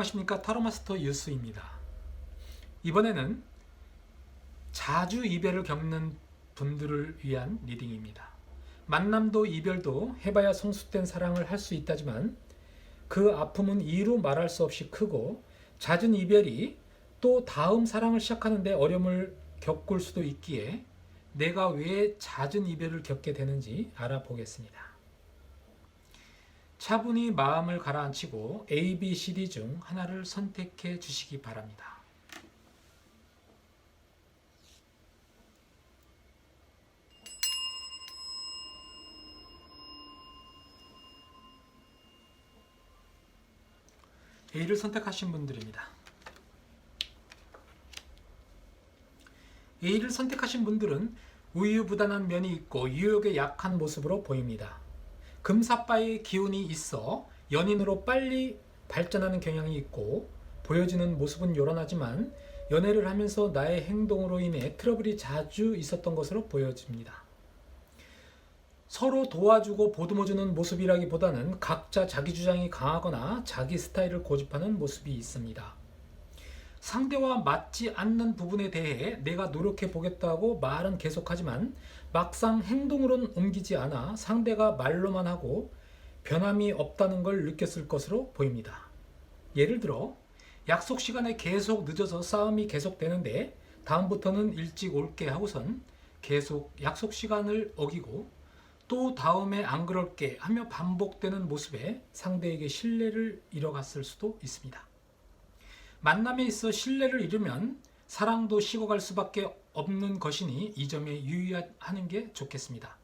안녕하십니까, 타로마스터 유스입니다. 이번에는 자주 이별을 겪는 분들을 위한 리딩입니다. 만남도 이별도 해봐야 성숙된 사랑을 할 수 있다지만 그 아픔은 이루 말할 수 없이 크고, 잦은 이별이 또 다음 사랑을 시작하는데 어려움을 겪을 수도 있기에 내가 왜 잦은 이별을 겪게 되는지 알아보겠습니다. 차분히 마음을 가라앉히고 A, B, C, D 중 하나를 선택해 주시기 바랍니다. A를 선택하신 분들입니다. A를 선택하신 분들은 우유부단한 면이 있고 유혹에 약한 모습으로 보입니다. 금사빠의 기운이 있어 연인으로 빨리 발전하는 경향이 있고, 보여지는 모습은 요란하지만 연애를 하면서 나의 행동으로 인해 트러블이 자주 있었던 것으로 보여집니다. 서로 도와주고 보듬어주는 모습이라기보다는 각자 자기 주장이 강하거나 자기 스타일을 고집하는 모습이 있습니다. 상대와 맞지 않는 부분에 대해 내가 노력해 보겠다고 말은 계속하지만 막상 행동으로는 옮기지 않아 상대가 말로만 하고 변함이 없다는 걸 느꼈을 것으로 보입니다. 예를 들어 약속 시간에 계속 늦어서 싸움이 계속되는데 다음부터는 일찍 올게 하고선 계속 약속 시간을 어기고, 또 다음에 안 그럴게 하며 반복되는 모습에 상대에게 신뢰를 잃어갔을 수도 있습니다. 만남에 있어 신뢰를 잃으면 사랑도 식어갈 수밖에 없는 것이니 이 점에 유의하는 게 좋겠습니다.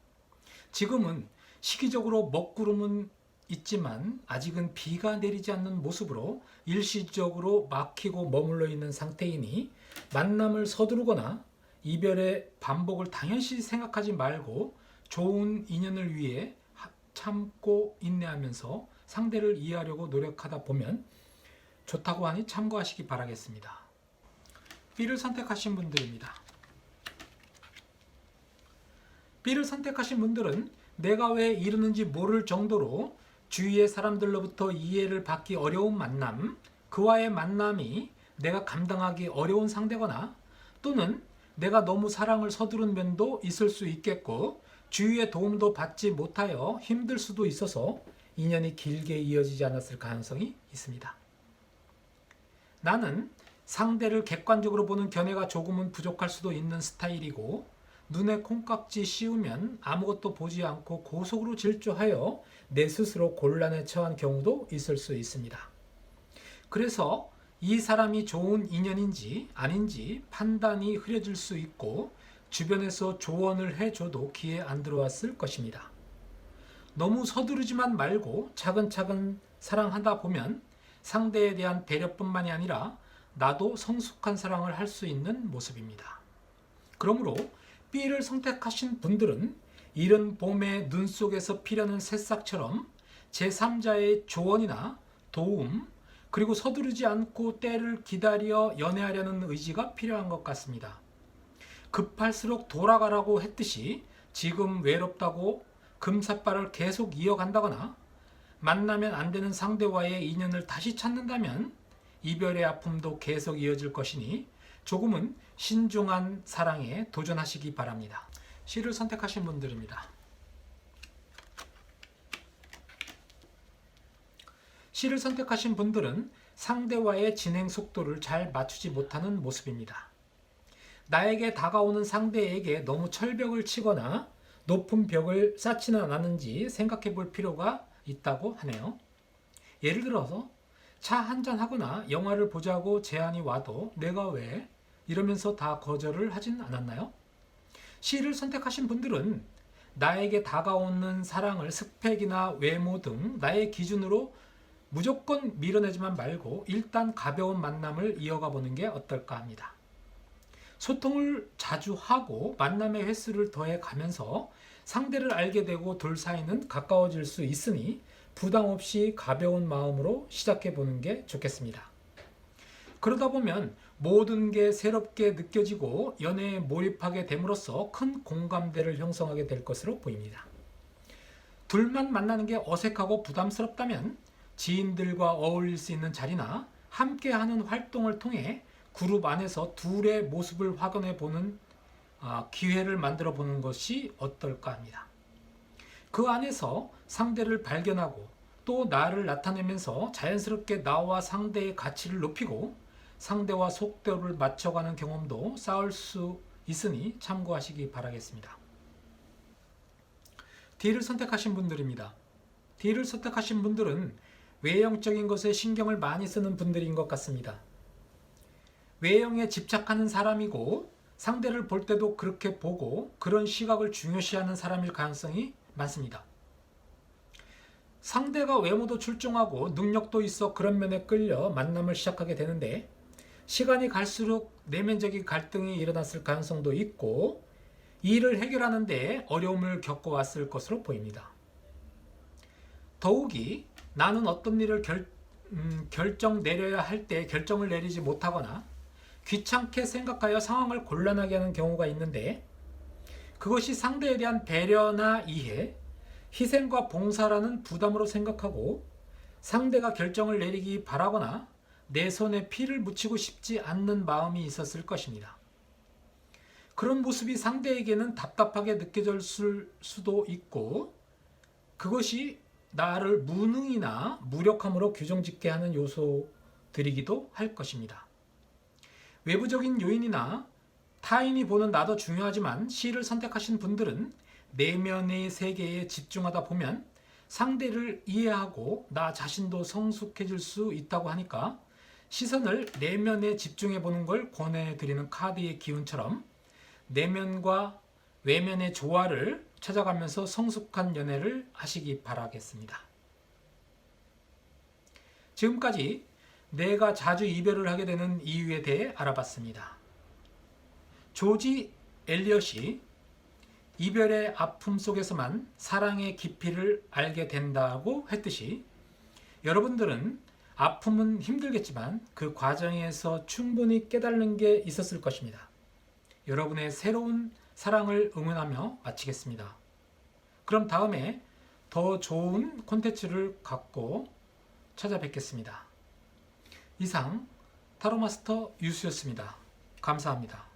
지금은 시기적으로 먹구름은 있지만 아직은 비가 내리지 않는 모습으로 일시적으로 막히고 머물러 있는 상태이니 만남을 서두르거나 이별의 반복을 당연시 생각하지 말고 좋은 인연을 위해 참고 인내하면서 상대를 이해하려고 노력하다 보면 좋다고 하니 참고하시기 바라겠습니다. B를 선택하신 분들입니다. B를 선택하신 분들은 내가 왜 이러는지 모를 정도로 주위의 사람들로부터 이해를 받기 어려운 만남, 그와의 만남이 내가 감당하기 어려운 상대거나, 또는 내가 너무 사랑을 서두른 면도 있을 수 있겠고 주위의 도움도 받지 못하여 힘들 수도 있어서 인연이 길게 이어지지 않았을 가능성이 있습니다. 나는 상대를 객관적으로 보는 견해가 조금은 부족할 수도 있는 스타일이고, 눈에 콩깍지 씌우면 아무것도 보지 않고 고속으로 질주하여 내 스스로 곤란에 처한 경우도 있을 수 있습니다. 그래서 이 사람이 좋은 인연인지 아닌지 판단이 흐려질 수 있고, 주변에서 조언을 해줘도 귀에 안 들어왔을 것입니다. 너무 서두르지만 말고 차근차근 사랑하다 보면 상대에 대한 배려뿐만이 아니라 나도 성숙한 사랑을 할 수 있는 모습입니다. 그러므로 B를 선택하신 분들은 이른 봄에 눈 속에서 피려는 새싹처럼 제3자의 조언이나 도움, 그리고 서두르지 않고 때를 기다려 연애하려는 의지가 필요한 것 같습니다. 급할수록 돌아가라고 했듯이 지금 외롭다고 금사빠를 계속 이어간다거나, 만나면 안 되는 상대와의 인연을 다시 찾는다면 이별의 아픔도 계속 이어질 것이니 조금은 신중한 사랑에 도전하시기 바랍니다. C를 선택하신 분들입니다. C를 선택하신 분들은 상대와의 진행 속도를 잘 맞추지 못하는 모습입니다. 나에게 다가오는 상대에게 너무 철벽을 치거나 높은 벽을 쌓지는 않았는지 생각해 볼 필요가 있다고 하네요. 예를 들어서 차 한잔 하거나 영화를 보자고 제안이 와도 내가 왜 이러면서 다 거절을 하진 않았나요? C를 선택하신 분들은 나에게 다가오는 사랑을 스펙이나 외모 등 나의 기준으로 무조건 밀어내지만 말고 일단 가벼운 만남을 이어가 보는 게 어떨까 합니다. 소통을 자주 하고 만남의 횟수를 더해 가면서 상대를 알게 되고 둘 사이는 가까워질 수 있으니 부담 없이 가벼운 마음으로 시작해 보는 게 좋겠습니다. 그러다 보면 모든 게 새롭게 느껴지고 연애에 몰입하게 됨으로써 큰 공감대를 형성하게 될 것으로 보입니다. 둘만 만나는 게 어색하고 부담스럽다면 지인들과 어울릴 수 있는 자리나 함께하는 활동을 통해 그룹 안에서 둘의 모습을 확인해 보는 기회를 만들어 보는 것이 어떨까 합니다. 그 안에서 상대를 발견하고 또 나를 나타내면서 자연스럽게 나와 상대의 가치를 높이고 상대와 속도를 맞춰가는 경험도 쌓을 수 있으니 참고하시기 바라겠습니다. D를 선택하신 분들입니다. D를 선택하신 분들은 외형적인 것에 신경을 많이 쓰는 분들인 것 같습니다. 외형에 집착하는 사람이고 상대를 볼 때도 그렇게 보고 그런 시각을 중요시하는 사람일 가능성이 많습니다. 상대가 외모도 출중하고 능력도 있어 그런 면에 끌려 만남을 시작하게 되는데 시간이 갈수록 내면적인 갈등이 일어났을 가능성도 있고 이 일을 해결하는 데 어려움을 겪어왔을 것으로 보입니다. 더욱이 나는 어떤 일을 결정 내려야 할 때 결정을 내리지 못하거나 귀찮게 생각하여 상황을 곤란하게 하는 경우가 있는데 그것이 상대에 대한 배려나 이해, 희생과 봉사라는 부담으로 생각하고 상대가 결정을 내리기 바라거나 내 손에 피를 묻히고 싶지 않는 마음이 있었을 것입니다. 그런 모습이 상대에게는 답답하게 느껴졌을 수도 있고 그것이 나를 무능이나 무력함으로 규정짓게 하는 요소들이기도 할 것입니다. 외부적인 요인이나 타인이 보는 나도 중요하지만 C를 선택하신 분들은 내면의 세계에 집중하다 보면 상대를 이해하고 나 자신도 성숙해질 수 있다고 하니까 시선을 내면에 집중해 보는 걸 권해드리는 카드의 기운처럼 내면과 외면의 조화를 찾아가면서 성숙한 연애를 하시기 바라겠습니다. 지금까지 내가 자주 이별을 하게 되는 이유에 대해 알아봤습니다. 조지 엘리엇이 이별의 아픔 속에서만 사랑의 깊이를 알게 된다고 했듯이 여러분들은 아픔은 힘들겠지만 그 과정에서 충분히 깨닫는 게 있었을 것입니다. 여러분의 새로운 사랑을 응원하며 마치겠습니다. 그럼 다음에 더 좋은 콘텐츠를 갖고 찾아뵙겠습니다. 이상 타로마스터 유수였습니다. 감사합니다.